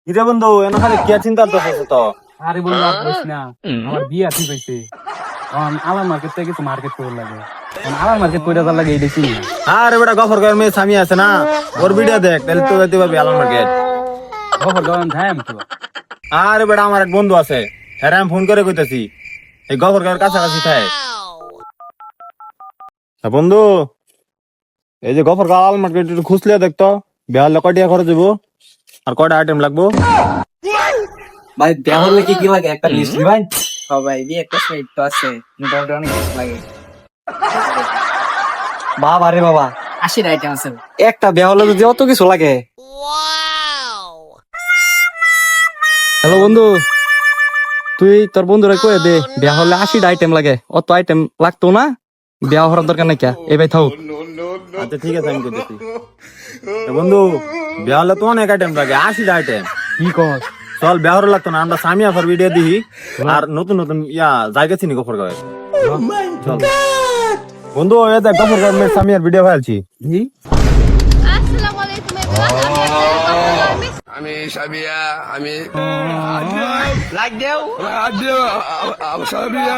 কিরে বন্ধু এনে খালি কি চিন্তা করতেছিস তো? আরে বন্ধু আর বলিস না, আমার বিয়ে ঠিক হয়েছে। আমার মার্কেট থেকে কিছু মার্কেট করে লাগে, আমার মার্কেট করে যাওয়ার লাগে এইটা চিনি না। আরে বেটা গফর গাঁয়ের মেয়ে স্বামী আছে না, ওর ভিডিও দেখ তাহলে তো যেতে পারবি আলাল মার্কেট। খবর দেওয়ান ধ্যান তো। আরে বেটা আমার এক বন্ধু আছে, হ্যাঁ আমি ফোন করে কইতাছি এই গফর গাঁয়ের কাছাকাছি থাকে। বন্ধু এই যে গফর গাঁও আলাল মার্কেট একটু খুঁজলে দেখতো বিহার কয়টা খরচ যাবো আর কয়টা আইটেম লাগবো। ভাই দেওয়া হলে কি কি লাগে একটা লিস্ট ভাই। ভাই বিয়ে একটা সেট তো আছে, মোটামুটি অনেক কিছু লাগে। বাবা রে বাবা 80 আইটেম আছে একটা বিয়ে হলে যদি অত কিছু লাগে। হ্যালো বন্ধু, তুই তোর বন্ধুরা কয়ে দে বিয়া হলে 80 আইটেম লাগে, অত আইটেম লাগতো না, বিয়া হওয়ার দরকার নাই। কে এই ভাই থাও। আচ্ছা ঠিক আছে আমি কইতেছি। বন্ধু বিয়া হলে তো অনেক আইটেম লাগে, 80 আইটেম। কি কর? চল বিয়া হওয়ার লাগতো না, আমরা স্বামী আফার ভিডিও দিই আর নতুন নতুন জায়গা চিনি গফর গাঁয়ে। চল বন্ধু এই দেখ গফর গাঁয়ের মেয়ে স্বামী আর ভিডিও ফেলছি। আসসালামু আলাইকুম এভরিওয়ান আমি সাবিয়া আমি লাগ দেও সাবিয়া